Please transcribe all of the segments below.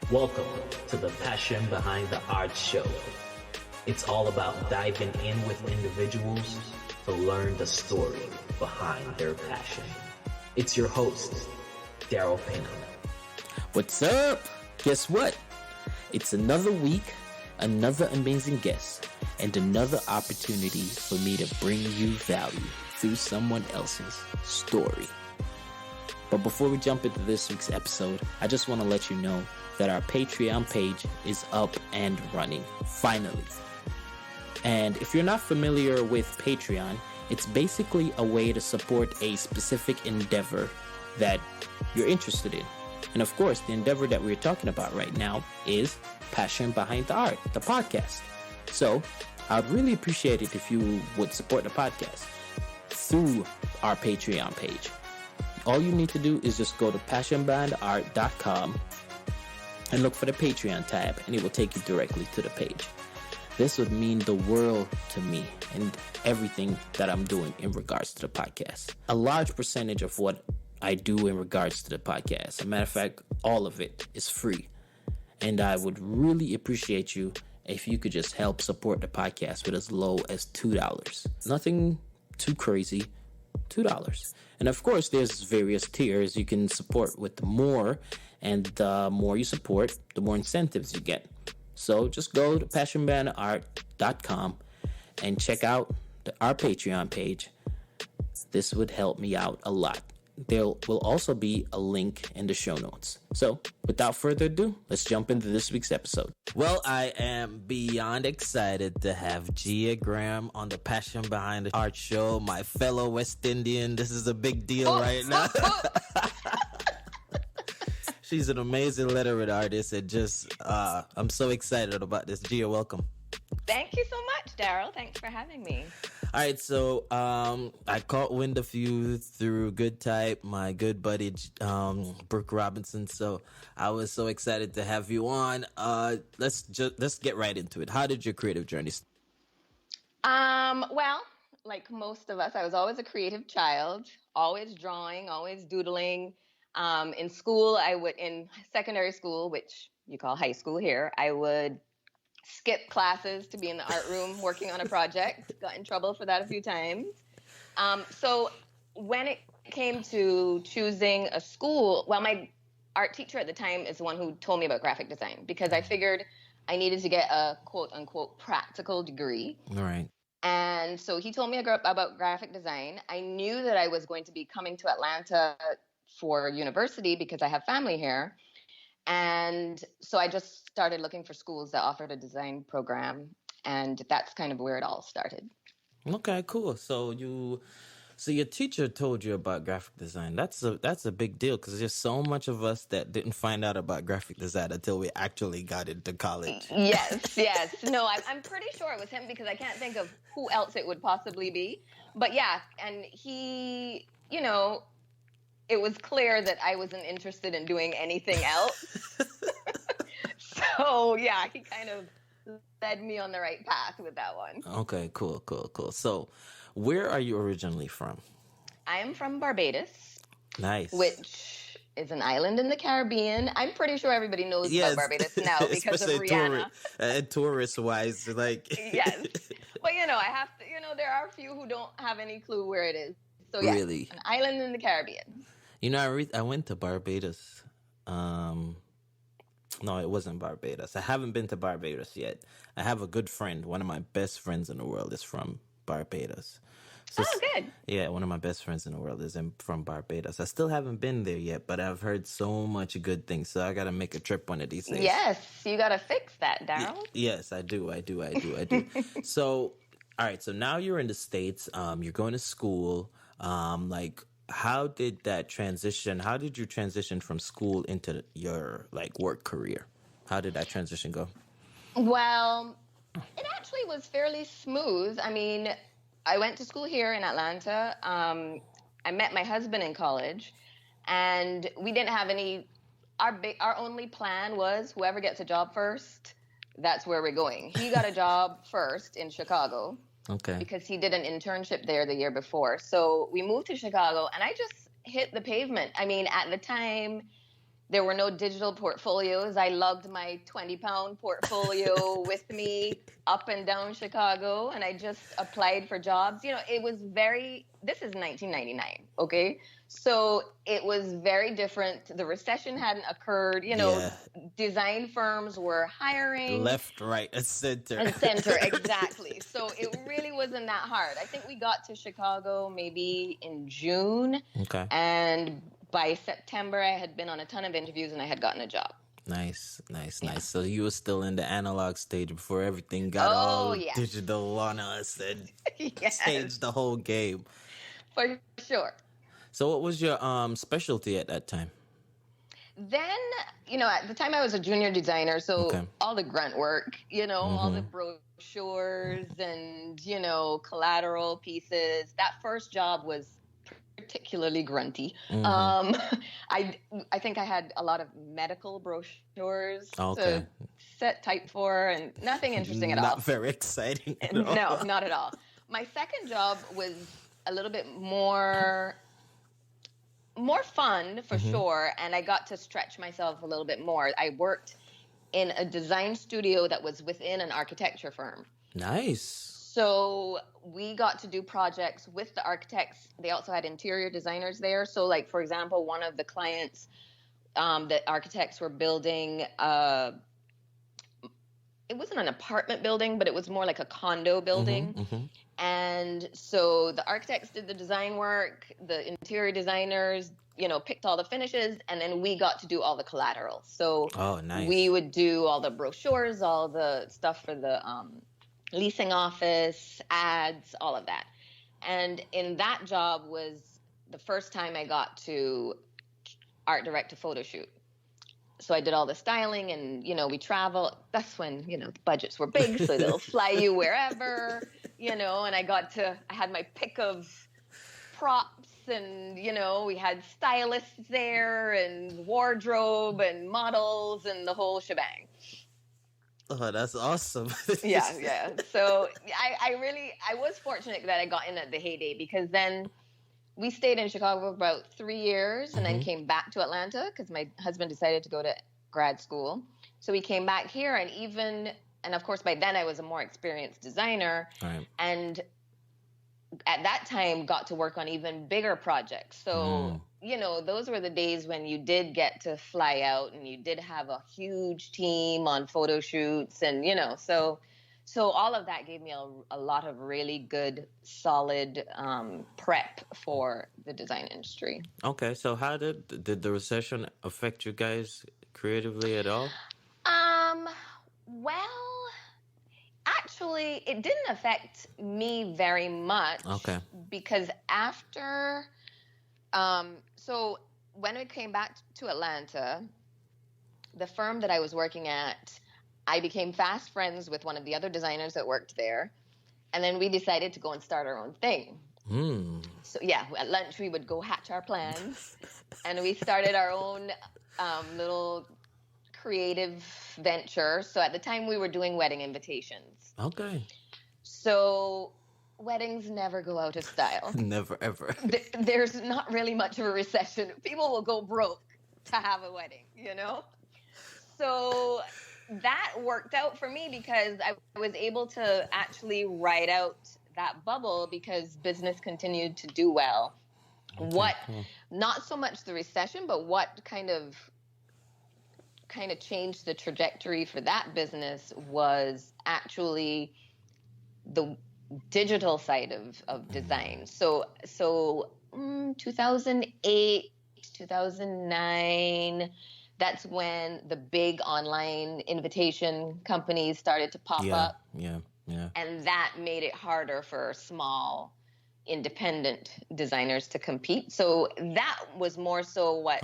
Welcome to the Passion Behind the Art show. It's all about diving in with individuals to learn the story behind their passion. It's your host, Daryl Pinham. What's up? Guess what? It's another week, another amazing guest, and another opportunity for me to bring you value through someone else's story. But before we jump into this week's episode, I just want to let you know that our Patreon page is up and running, finally. And if you're not familiar with Patreon, it's basically a way to support a specific endeavor that you're interested in. And of course, the endeavor that we're talking about right now is Passion Behind the Art, the podcast. So I'd really appreciate it if you would support the podcast through our Patreon page. All you need to do is just go to passionbehindtheart.com and look for the Patreon tab, and it will take you directly to the page. This would mean the world to me and everything that I'm doing in regards to the podcast. A large percentage of what I do in regards to the podcast, as a matter of fact, all of it is free. And I would really appreciate you if you could just help support the podcast with as low as $2. Nothing too crazy, $2. And of course, there's various tiers you can support with more, and the more you support, the more incentives you get. So just go to passionbehindtheart.com and check out our Patreon page. This would help me out a lot. There will also be a link in the show notes. So without further ado, let's jump into this week's episode. Well, I am beyond excited to have Gia Graham on the Passion Behind the Art show, my fellow West Indian. This is a big deal right now. She's an amazing literate artist, and just I'm so excited about this. Gia, welcome. Thank you so much, Daryl. Thanks for having me. All right, so I caught wind of you through Good Type, my good buddy Brooke Robinson. So I was so excited to have you on. Let's get right into it. How did your creative journey start? Well, like most of us, I was always a creative child, always drawing, always doodling. In school, in secondary school, which you call high school here, I would skip classes to be in the art room working on a project. Got in trouble for that a few times. So when it came to choosing a school, well, my art teacher at the time is the one who told me about graphic design, because I figured I needed to get a quote unquote practical degree. All right. And so he told me about graphic design. I knew that I was going to be coming to Atlanta for university because I have family here. And so I just started looking for schools that offered a design program, and that's kind of where it all started. Okay, cool. So your teacher told you about graphic design. That's a big deal, because there's so much of us that didn't find out about graphic design until we actually got into college. Yes. No, I'm pretty sure it was him, because I can't think of who else it would possibly be. But yeah, and he, it was clear that I wasn't interested in doing anything else. So, yeah, he kind of led me on the right path with that one. Okay, cool. So, where are you originally from? I am from Barbados. Nice. Which is an island in the Caribbean. I'm pretty sure everybody knows about Barbados now because of Rihanna. Tourist-wise, like... Yes. But, I have to, there are a few who don't have any clue where it is. So, yeah, really? An island in the Caribbean. I went to Barbados. No, it wasn't Barbados. I haven't been to Barbados yet. I have a good friend. One of my best friends in the world is from Barbados. So, good. Yeah, one of my best friends in the world is from Barbados. I still haven't been there yet, but I've heard so much good things. So I got to make a trip one of these days. Yes, you got to fix that, Daryl. Yes, I do. So, all right. So now you're in the States. You're going to school. How did you transition from school into your work career? How did that transition go? Well, it actually was fairly smooth. I mean, I went to school here in Atlanta. I met my husband in college, and we didn't have our only plan was whoever gets a job first, that's where we're going. He got a job first in Chicago. Okay. Because he did an internship there the year before. So we moved to Chicago, and I just hit the pavement. I mean, at the time, There were no digital portfolios. I lugged my 20-pound portfolio with me up and down Chicago, and I just applied for jobs. You know, it was this is 1999, okay? So it was very different. The recession hadn't occurred. You know, design firms were hiring. Left, right, and center. And center, exactly. So it really wasn't that hard. I think we got to Chicago maybe in June. Okay. And by September, I had been on a ton of interviews and I had gotten a job. Nice. So you were still in the analog stage before everything got all digital on us and changed the whole game. For sure. So what was your specialty at that time? Then, you know, at the time I was a junior designer, so all the grunt work, you know, all the brochures and, you know, collateral pieces. That first job was particularly grunty. I think I had a lot of medical brochures to set type for, and nothing interesting at all. Not very exciting at all. No, not at all. My second job was a little bit more fun for sure, and I got to stretch myself a little bit more. I worked in a design studio that was within an architecture firm. Nice. So we got to do projects with the architects. They also had interior designers there. So, like, for example, one of the clients, the architects were building, it wasn't an apartment building, but it was more like a condo building. And so the architects did the design work, the interior designers, you know, picked all the finishes, and then we got to do all the collateral. So we would do all the brochures, all the stuff for the leasing office, ads, all of that. And in that job was the first time I got to art direct a photo shoot. So I did all the styling and, you know, we travel. That's when, you know, the budgets were big, so they'll fly you wherever, you know, and I had my pick of props and, you know, we had stylists there and wardrobe and models and the whole shebang. Oh, that's awesome. Yeah. So I was fortunate that I got in at the heyday, because then we stayed in Chicago for about 3 years and then came back to Atlanta because my husband decided to go to grad school. So we came back here, and of course by then I was a more experienced designer, and at that time got to work on even bigger projects. So, you know, those were the days when you did get to fly out and you did have a huge team on photo shoots, and, you know, so all of that gave me a lot of really good, solid prep for the design industry. Okay, so how did the recession affect you guys creatively at all? Well, actually, it didn't affect me very much. Okay. Because after, so when we came back to Atlanta, the firm that I was working at, I became fast friends with one of the other designers that worked there. And then we decided to go and start our own thing. So yeah, at lunch we would go hatch our plans. And we started our own little creative venture. So at the time we were doing wedding invitations. Okay. So weddings never go out of style. Never, ever. There's not really much of a recession. People will go broke to have a wedding, you know? So that worked out for me because I was able to actually ride out that bubble because business continued to do well. Not so much the recession, but what kind of changed the trajectory for that business was actually the digital side of design. So 2008, 2009, that's when the big online invitation companies started to pop up. Yeah. And that made it harder for small independent designers to compete. So that was more so what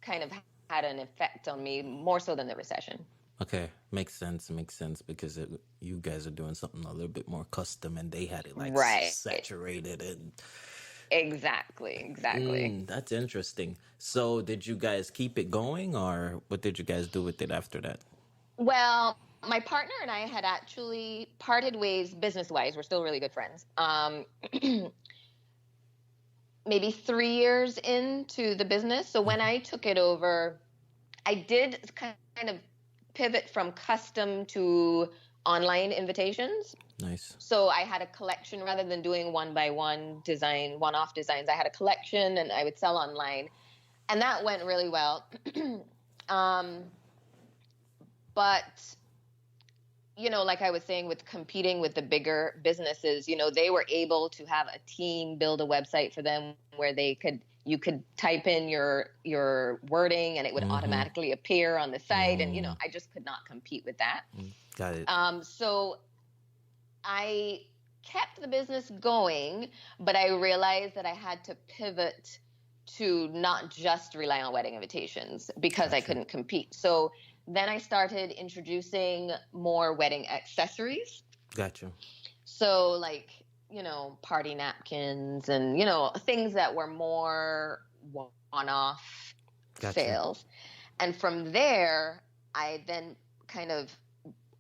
kind of had an effect on me, more so than the recession. Okay, makes sense because you guys are doing something a little bit more custom and they had it like saturated and... Exactly. That's interesting. So did you guys keep it going or what did you guys do with it after that? Well, my partner and I had actually parted ways business-wise. We're still really good friends. Maybe 3 years into the business. So when I took it over, I did kind of pivot from custom to online invitations. Nice. So I had a collection rather than doing one by one design, one-off designs. I had a collection and I would sell online, and that went really well. But like I was saying, with competing with the bigger businesses, they were able to have a team build a website for them where you could type in your wording and it would automatically appear on the site. And, I just could not compete with that. Got it. So I kept the business going, but I realized that I had to pivot to not just rely on wedding invitations because I couldn't compete. So then I started introducing more wedding accessories. Gotcha. So like, party napkins and, things that were more one-off sales. And from there, I then kind of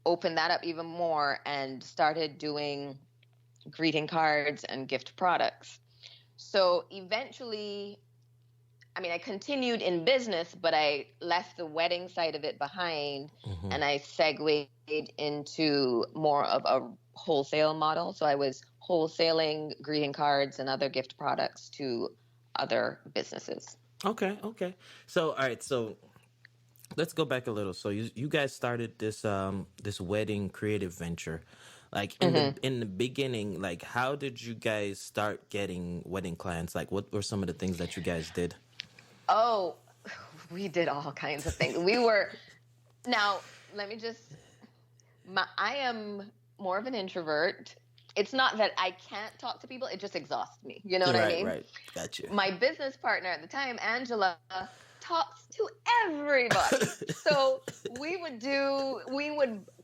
opened that up even more and started doing greeting cards and gift products. So eventually, I continued in business, but I left the wedding side of it behind and I segued into more of a wholesale model. So I was wholesaling greeting cards and other gift products to other businesses. Okay. So, all right. So let's go back a little. So you guys started this wedding creative venture. Like in the beginning, like how did you guys start getting wedding clients? Like what were some of the things that you guys did? Oh, we did all kinds of things. Now, let me I am more of an introvert. It's not that I can't talk to people. It just exhausts me. You know what I mean? Right. Gotcha. My business partner at the time, Angela, talks to everybody. So we would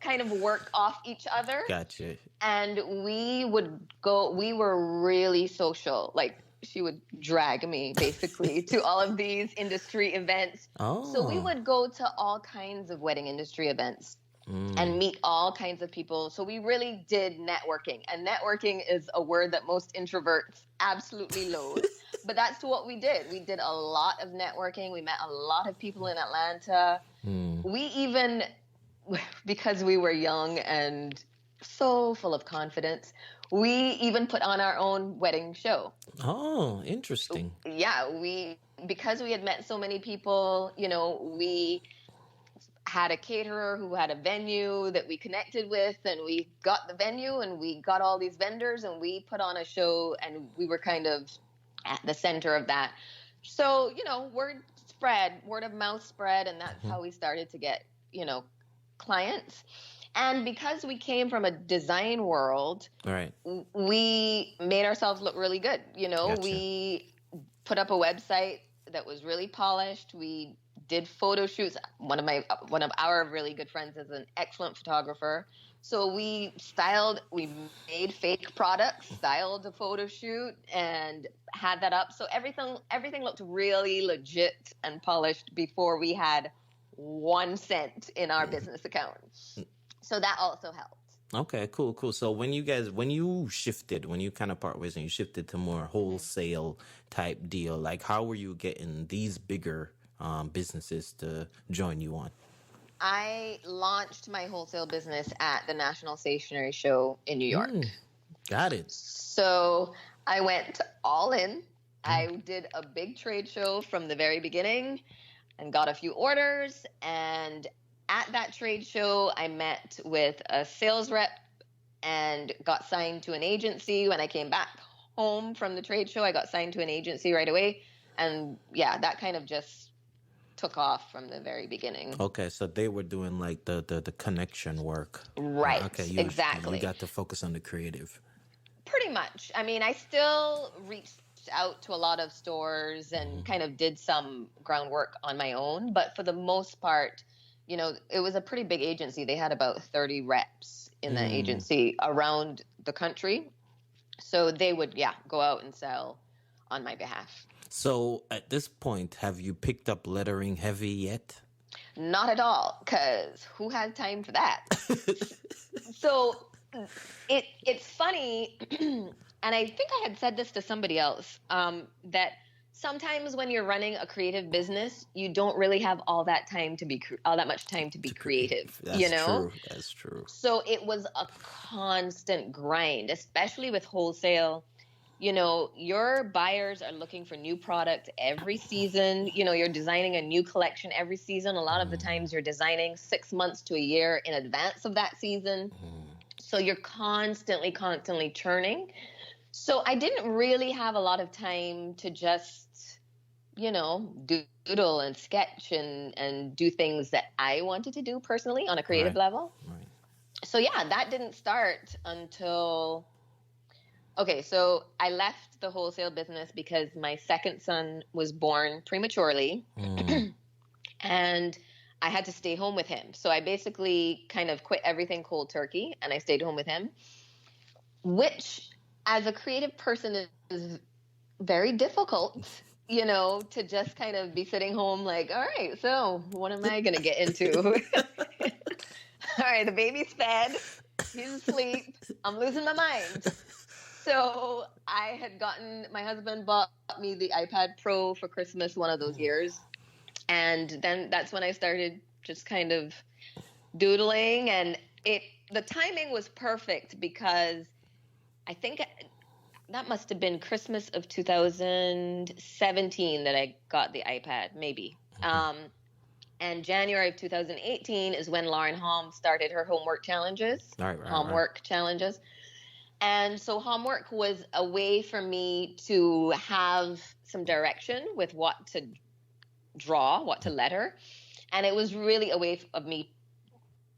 kind of work off each other. Gotcha. And we were really social. Like, she would drag me basically to all of these industry events. Oh. So we would go to all kinds of wedding industry events and meet all kinds of people. So we really did networking. And networking is a word that most introverts absolutely loathe. But that's what we did. We did a lot of networking. We met a lot of people in Atlanta. We even, because we were young and so full of confidence, we even put on our own wedding show. Oh, interesting. Yeah, because we had met so many people, we had a caterer who had a venue that we connected with, and we got the venue and we got all these vendors and we put on a show, and we were kind of at the center of that. So, word of mouth spread, and that's how we started to get, clients. And because we came from a design world, right, we made ourselves look really good. Gotcha. We put up a website that was really polished. We did photo shoots. One of our really good friends is an excellent photographer. So we made fake products, styled a photo shoot, and had that up. So everything looked really legit and polished before we had 1 cent in our business account. So that also helped. Okay, cool. So when you kind of part ways and you shifted to more wholesale type deal, like how were you getting these bigger businesses to join you on? I launched my wholesale business at the National Stationery Show in New York. Got it. So I went all in. I did a big trade show from the very beginning and got a few orders. And at that trade show, I met with a sales rep and got signed to an agency. When I came back home from the trade show, I got signed to an agency right away. And yeah, that kind of just took off from the very beginning. Okay, so they were doing like the connection work. Right, okay, exactly. You got to focus on the creative. Pretty much. I still reached out to a lot of stores and kind of did some groundwork on my own. But for the most part, it was a pretty big agency. They had about 30 reps in the agency around the country. So they would, go out and sell on my behalf. So at this point, have you picked up lettering heavy yet? Not at all, because who has time for that? So it's funny, and I think I had said this to somebody else, that sometimes when you're running a creative business, you don't really have all that much time to be creative. That's true. That's true. So it was a constant grind, especially with wholesale. Your buyers are looking for new product every season. You're designing a new collection every season. A lot of the times you're designing 6 months to a year in advance of that season. So you're constantly churning. So I didn't really have a lot of time to just, doodle and sketch and do things that I wanted to do personally on a creative level. Right. So yeah, that didn't start until, so I left the wholesale business because my second son was born prematurely and I had to stay home with him. So I basically kind of quit everything cold turkey and I stayed home with him, which as a creative person is very difficult, to just kind of be sitting home like, all right, so what am I going to get into? All right, the baby's fed, he's asleep, I'm losing my mind. So my husband bought me the iPad Pro for Christmas one of those years. And then that's when I started just kind of doodling, and the timing was perfect because I think that must have been Christmas of 2017 that I got the iPad, maybe. And January of 2018 is when Lauren Holm started her homework challenges, challenges. And so homework was a way for me to have some direction with what to draw, what to letter. And it was really a way of me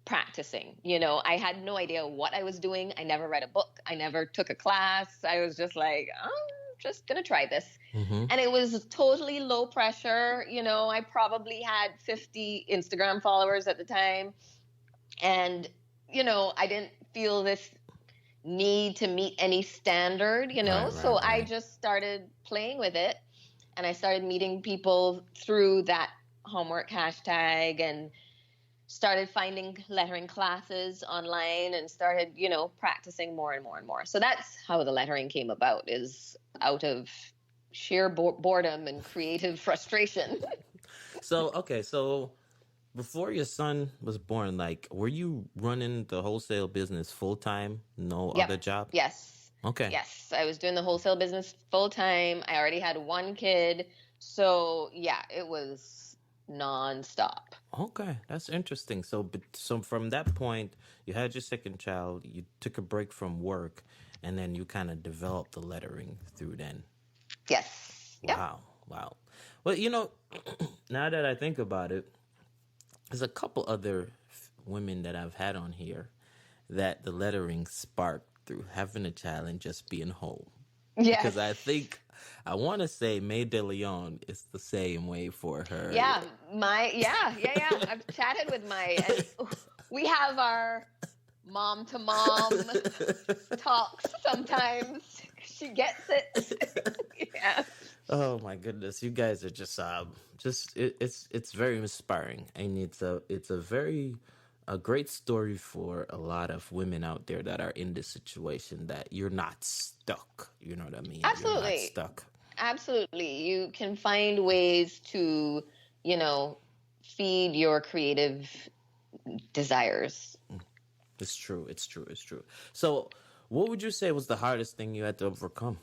practicing. I had no idea what I was doing. I never read a book. I never took a class. I was just like, I'm just going to try this. And it was totally low pressure. I probably had 50 Instagram followers at the time. And, I didn't feel this need to meet any standard, so I just started playing with it. And I started meeting people through that homework hashtag and started finding lettering classes online and started, practicing more and more and more. So that's how the lettering came about, is out of sheer boredom and creative frustration. So before your son was born, were you running the wholesale business full time? No other job? Yes. Okay. Yes, I was doing the wholesale business full time. I already had one kid. So yeah, it was nonstop. Okay, that's interesting. So from that point, you had your second child, you took a break from work, and then you kind of developed the lettering through then. Yes. Wow. Well, now that I think about it, there's a couple other women that I've had on here that the lettering sparked through having a child and just being home. Yes. Because I want to say May De Leon is the same way for her. Yeah. I've chatted with we have our mom to mom talks sometimes. She gets it. Yeah. Oh my goodness, you guys are it's very inspiring, and it's a great story for a lot of women out there that are in this situation, that you're not stuck. You know what I mean? Absolutely. You're not stuck. Absolutely. You can find ways to, feed your creative desires. It's true. So what would you say was the hardest thing you had to overcome?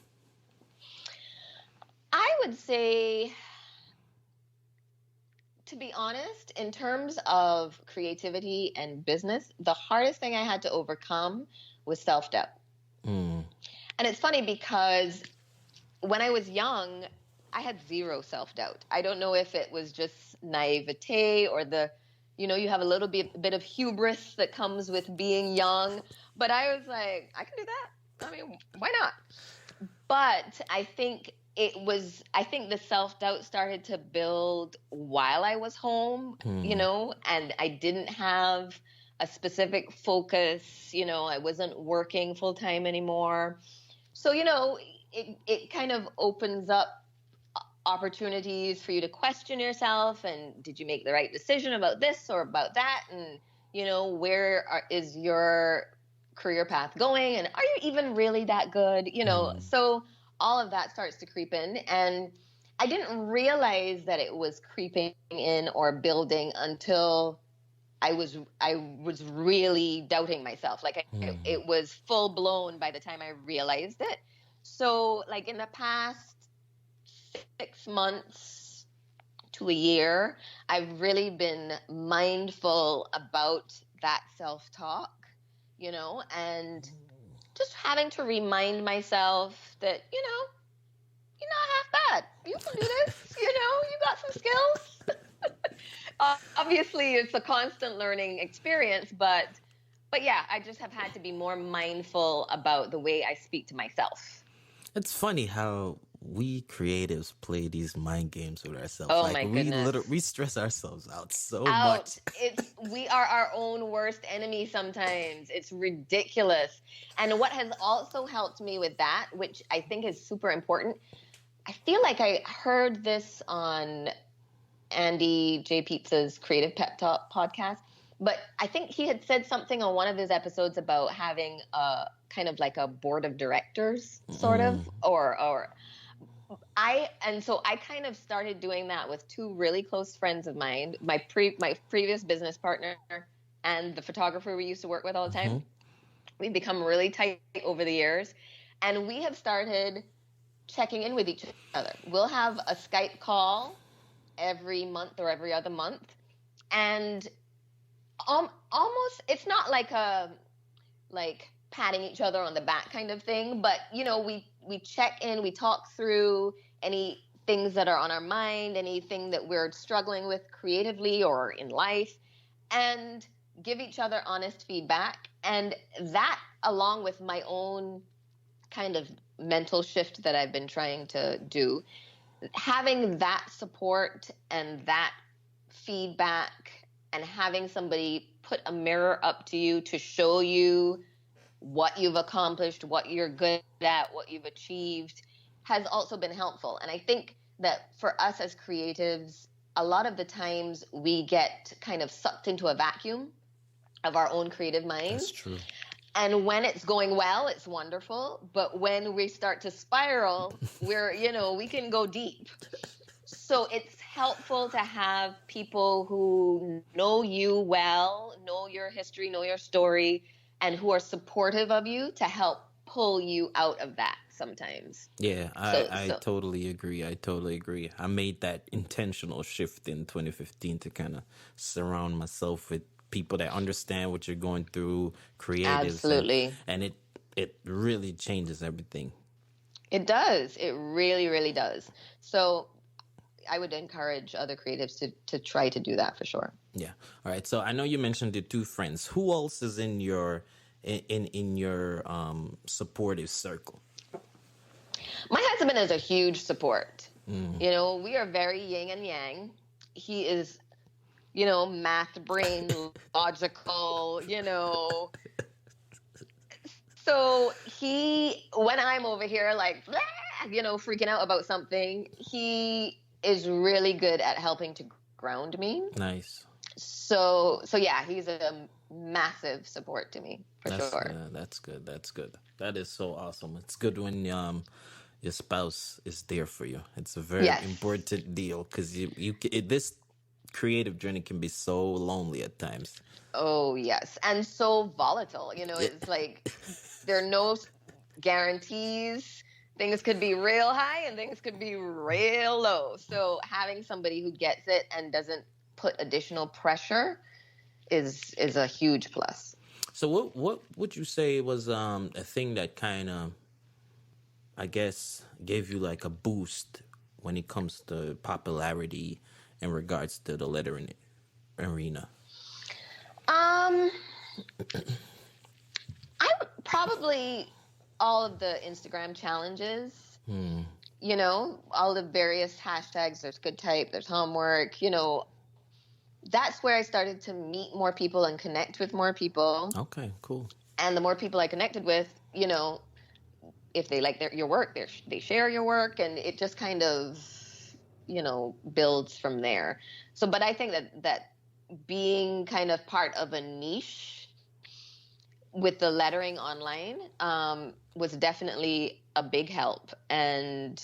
I would say, to be honest, in terms of creativity and business, the hardest thing I had to overcome was self-doubt. And it's funny because when I was young, I had zero self-doubt. I don't know if it was just naivete or you have a little bit of hubris that comes with being young. But I was like, I can do that. I mean, why not? But I think the self-doubt started to build while I was home, and I didn't have a specific focus. I wasn't working full time anymore. So, it kind of opens up opportunities for you to question yourself, and did you make the right decision about this or about that? And, where is your career path going? And are you even really that good? So all of that starts to creep in. And I didn't realize that it was creeping in or building until I was really doubting myself. Like it was full blown by the time I realized it. So like in the past 6 months to a year, I've really been mindful about that self-talk, and just having to remind myself that, you're not half bad. You can do this, you got some skills. Obviously, it's a constant learning experience, but yeah, I just have had to be more mindful about the way I speak to myself. It's funny how we creatives play these mind games with ourselves. Oh like my goodness. we stress ourselves out so much. We are our own worst enemy sometimes. It's ridiculous. And what has also helped me with that, which I think is super important, I feel like I heard this on Andy J. Pizza's Creative Pep Talk podcast, but I think he had said something on one of his episodes about having a kind of like a board of directors, sort of, so I kind of started doing that with two really close friends of mine, my previous business partner and the photographer we used to work with all the time. We've become really tight over the years, and we have started checking in with each other. We'll have a Skype call every month or every other month, and almost, it's not like patting each other on the back kind of thing, but we check in, we talk through any things that are on our mind, anything that we're struggling with creatively or in life, and give each other honest feedback. And that, along with my own kind of mental shift that I've been trying to do, having that support and that feedback, and having somebody put a mirror up to you to show you what you've accomplished, what you're good at, what you've achieved, has also been helpful. And I think that for us as creatives, a lot of the times we get kind of sucked into a vacuum of our own creative mind. That's true. And when it's going well, it's wonderful. But when we start to spiral, we can go deep. So it's helpful to have people who know you well, know your history, know your story, and who are supportive of you to help pull you out of that sometimes. Yeah, I totally agree. I made that intentional shift in 2015 to kind of surround myself with people that understand what you're going through, creatives. Absolutely. And it really changes everything. It does. It really, really does. So I would encourage other creatives to try to do that for sure. Yeah. All right. So I know you mentioned the two friends. Who else is in your supportive circle? My husband is a huge support. We are very yin and yang. He is, math brain, logical, So when I'm over here like, freaking out about something, he is really good at helping to ground me. Nice. So yeah, he's a massive support to me for sure. That's good. That is so awesome. It's good when your spouse is there for you. It's a very important deal, because this creative journey can be so lonely at times. Oh yes, and so volatile. It's like there are no guarantees. Things could be real high and things could be real low. So having somebody who gets it and doesn't put additional pressure is a huge plus. So what would you say was a thing that kind of, I guess, gave you like a boost when it comes to popularity in regards to the lettering arena? I would probably all of the Instagram challenges, all the various hashtags. There's good type, there's homework, that's where I started to meet more people and connect with more people. Okay, cool. And the more people I connected with, if they like your work, they share your work, and it just kind of, builds from there. So, but I think that being kind of part of a niche with the lettering online was definitely a big help. And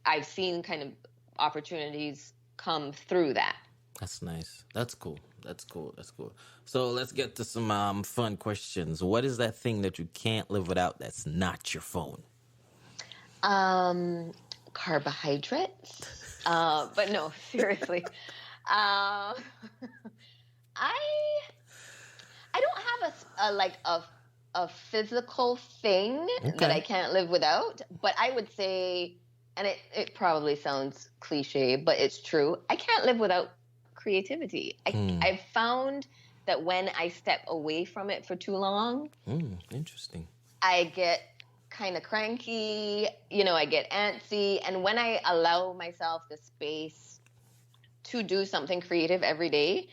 I've seen kind of opportunities come through that. That's nice. That's cool. That's cool. That's cool. So let's get to some fun questions. What is that thing that you can't live without that's not your phone? Carbohydrates. But no, seriously. I don't have a physical thing that I can't live without, but I would say, and it probably sounds cliche, but it's true, I can't live without creativity. I've found that when I step away from it for too long, interesting, I get kind of cranky, I get antsy. And when I allow myself the space to do something creative every day,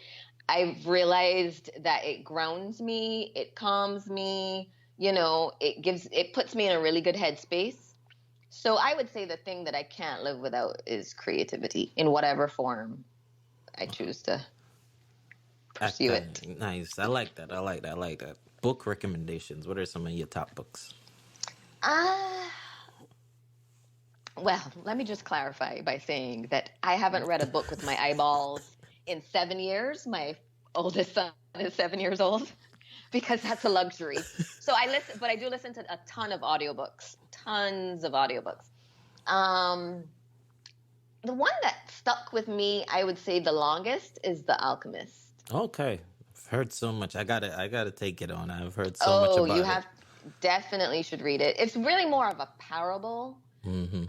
I've realized that it grounds me, it calms me, it puts me in a really good headspace. So I would say the thing that I can't live without is creativity in whatever form I choose to pursue it. Nice. I like that. Book recommendations. What are some of your top books? Well, let me just clarify by saying that I haven't read a book with my eyeballs in 7 years. My oldest son is 7 years old because that's a luxury. So I do listen to a ton of audiobooks, tons of audiobooks. The one that stuck with me, I would say the longest, is The Alchemist. Okay. I've heard so much. I gotta take it on. I've heard so much about it. Definitely should read it. It's really more of a parable. Mm-hmm.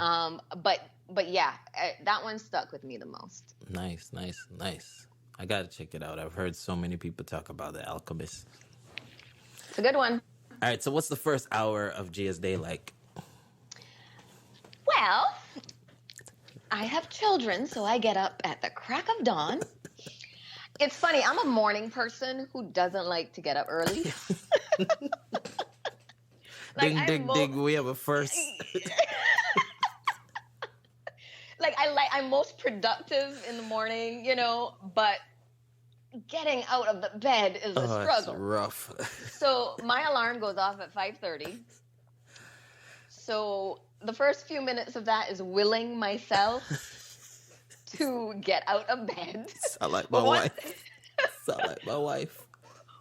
But yeah, that one stuck with me the most. Nice. I gotta check it out. I've heard so many people talk about The Alchemist. It's a good one. All right, so what's the first hour of Gia's day like? Well, I have children, so I get up at the crack of dawn. It's funny, I'm a morning person who doesn't like to get up early. Ding, we have a first. I'm most productive in the morning, but getting out of the bed is a struggle. It's rough. So my alarm goes off at 5:30. So the first few minutes of that is willing myself to get out of bed. Sound like my wife.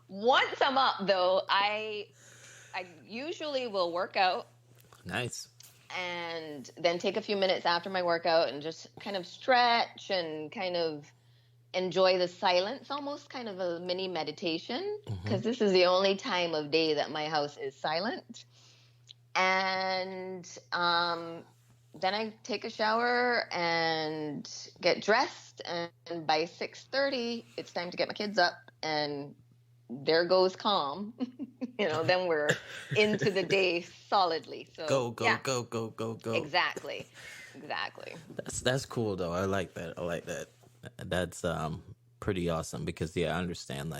Once I'm up, though, I usually will work out. Nice. And then take a few minutes after my workout and just kind of stretch and kind of enjoy the silence, almost kind of a mini meditation, because this is the only time of day that my house is silent. And then I take a shower and get dressed, and by 6:30, it's time to get my kids up, and there goes calm. Then we're into the day solidly. So go. Exactly. That's cool though. I like that. That's pretty awesome because I understand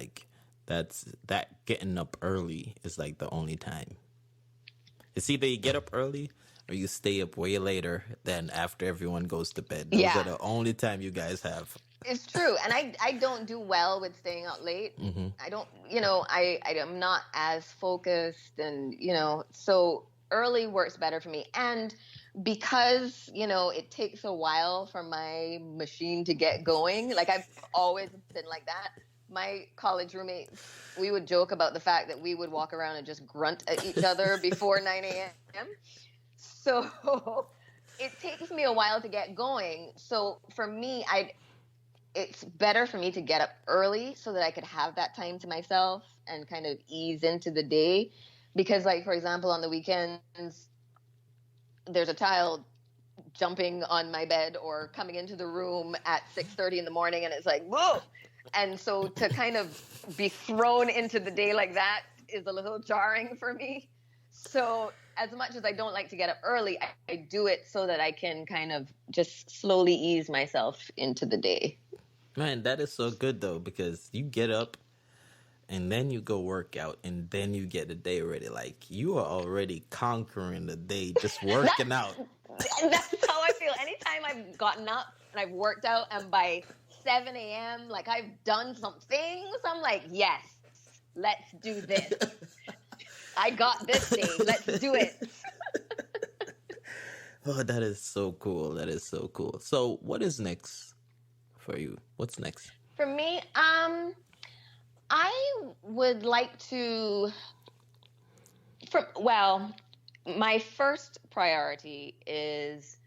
that getting up early is like the only time. It's either you get up early or you stay up way later than after everyone goes to bed. Those are the only time you guys have. It's true. And I don't do well with staying out late. Mm-hmm. I don't, I'm not as focused and, so early works better for me. And because, it takes a while for my machine to get going, I've always been like that. My college roommates, we would joke about the fact that we would walk around and just grunt at each other before 9 a.m. So it takes me a while to get going. So for me, it's better for me to get up early so that I could have that time to myself and kind of ease into the day. Because for example, on the weekends, there's a child jumping on my bed or coming into the room at 6:30 in the morning, and it's like, whoa. And so to kind of be thrown into the day like that is a little jarring for me. So as much as I don't like to get up early, I do it so that I can kind of just slowly ease myself into the day. Man, that is so good though, because you get up and then you go work out and then you get the day ready. You are already conquering the day just working out. That's how I feel. Anytime I've gotten up and I've worked out and by 7 a.m., I've done some things, I'm like, yes, let's do this. I got this day. Let's do it. Oh, that is so cool. That is so cool. So what is next for you? What's next? For me, I would like to, my first priority is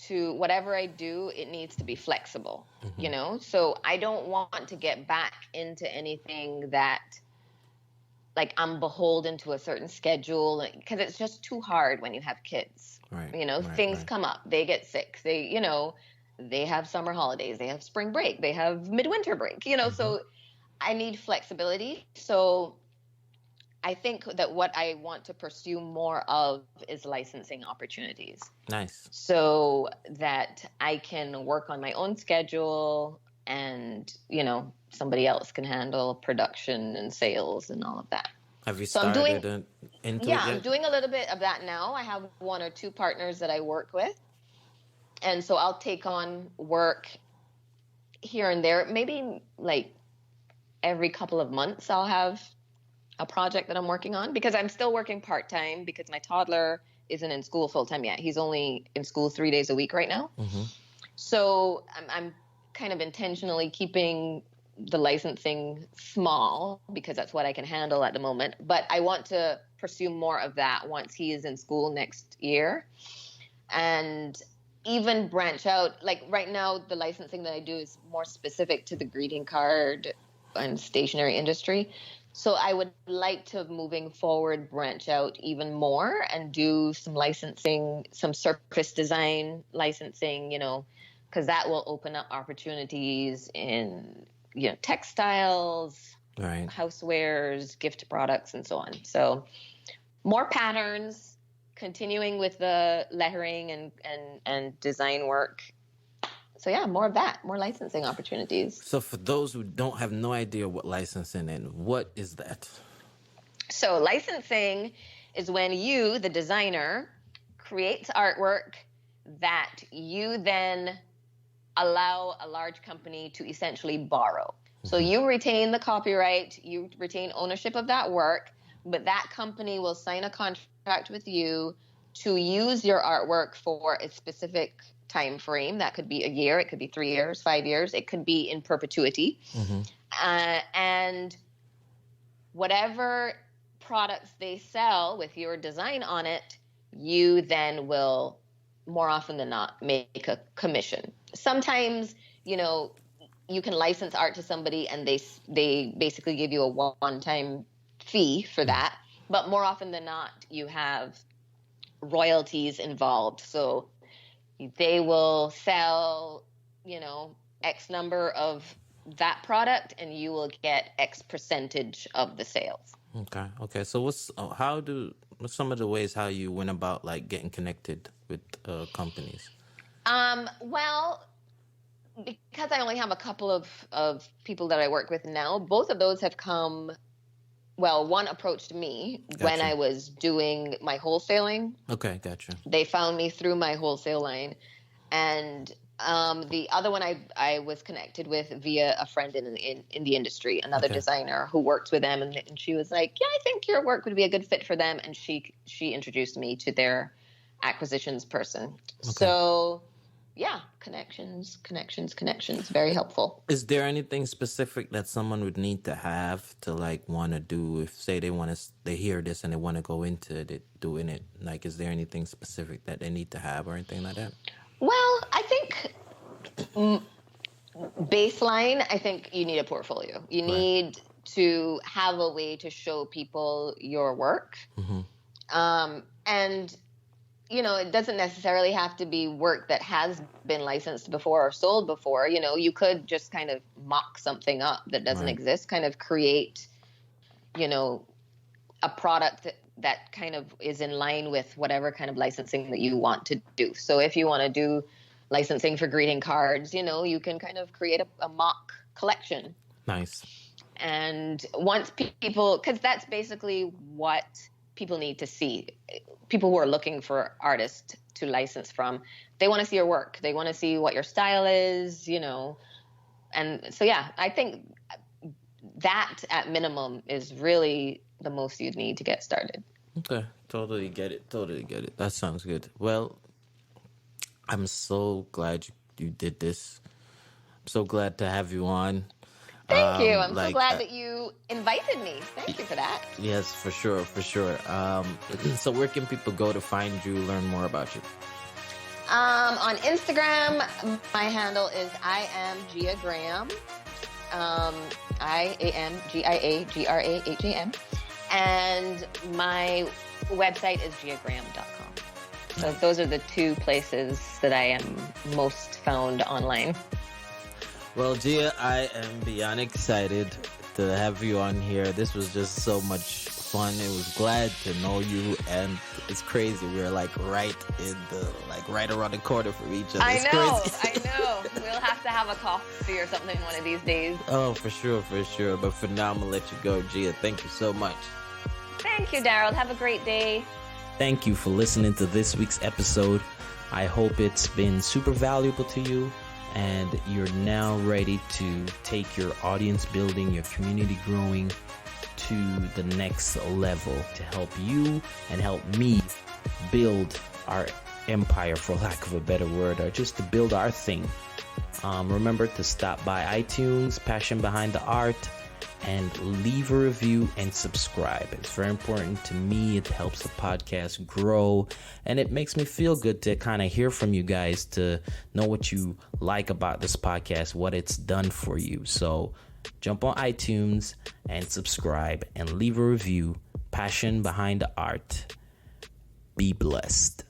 to whatever I do, it needs to be flexible, you know? So I don't want to get back into anything that like I'm beholden to a certain schedule because it's just too hard when you have kids. Right. You know, things come up, they get sick, they have summer holidays, they have spring break, they have midwinter break, so I need flexibility. So I think that what I want to pursue more of is licensing opportunities. Nice. So that I can work on my own schedule and, somebody else can handle production and sales and all of that. Have you started into it yet? I'm doing a little bit of that now. I have 1 or 2 partners that I work with. And so I'll take on work here and there. Maybe like every couple of months I'll have a project that I'm working on because I'm still working part-time because my toddler isn't in school full-time yet. He's only in school 3 days a week right now. So I'm kind of intentionally keeping the licensing small because that's what I can handle at the moment. But I want to pursue more of that once he is in school next year and even branch out. Like right now, the licensing that I do is more specific to the greeting card and stationery industry. So I would like to, moving forward, branch out even more and do some licensing, some surface design licensing, because that will open up opportunities in, textiles, housewares, gift products, and so on. So more patterns, continuing with the lettering and design work. So yeah, more of that, more licensing opportunities. So for those who don't have no idea what licensing is, what is that? So licensing is when you, the designer, creates artwork that you then allow a large company to essentially borrow. So you retain the copyright, you retain ownership of that work, but that company will sign a contract with you to use your artwork for a specific time frame. That could be a year, it could be 3 years, 5 years, it could be in perpetuity. And whatever products they sell with your design on it, you then will more often than not make a commission. Sometimes, you can license art to somebody and they basically give you a one-time fee for that. But more often than not, you have royalties involved. So they will sell, X number of that product and you will get X percentage of the sales. Okay. So what's some of the ways how you went about like getting connected with companies? Well, because I only have a couple of people that I work with now, both of those have come. Well, one approached me when I was doing my wholesaling. Okay, gotcha. They found me through my wholesale line. And the other one I was connected with via a friend in the industry, another designer who works with them. And she was like, yeah, I think your work would be a good fit for them. And she introduced me to their acquisitions person. So yeah, connections, very helpful. Is there anything specific that someone would need to have to like want to do if say they hear this and they want to go into it, doing it? Like, is there anything specific that they need to have or anything like that? Well, I think baseline, I think you need a portfolio. You need to have a way to show people your work. And it doesn't necessarily have to be work that has been licensed before or sold before. You could just kind of mock something up that doesn't exist, kind of create, a product that kind of is in line with whatever kind of licensing that you want to do. So if you want to do licensing for greeting cards, you can kind of create a mock collection. Nice. And once people, because that's basically what people need to see. People who are looking for artists to license from, they want to see your work. They want to see what your style is, And so, yeah, I think that at minimum is really the most you'd need to get started. Okay. Totally get it. That sounds good. Well, I'm so glad you did this. I'm so glad to have you on. Thank you. I'm so like, glad that you invited me. Thank you for that. Yes, for sure. So where can people go to find you, learn more about you? On Instagram, my handle is I am Gia Graham. IAMGIAGRAHAM. And my website is giagraham.com. So those are the two places that I am most found online. Well, Gia, I am beyond excited to have you on here. This was just so much fun. It was glad to know you, and it's crazy. We're like right around the corner from each other. I It's know. crazy. We'll have to have a coffee or something one of these days. Oh, for sure. But for now, I'm gonna let you go, Gia. Thank you so much. Thank you, Daryl. Have a great day. Thank you for listening to this week's episode. I hope it's been super valuable to you, and you're now ready to take your audience building, your community growing to the next level to help you and help me build our empire, for lack of a better word, or just to build our thing. Remember to stop by iTunes, Passion Behind the Art, and leave a review and subscribe. It's very important to me. It helps the podcast grow, and it makes me feel good to kind of hear from you guys, to know what you like about this podcast, what it's done for you. So jump on iTunes and subscribe and leave a review. Passion Behind the Art. Be blessed.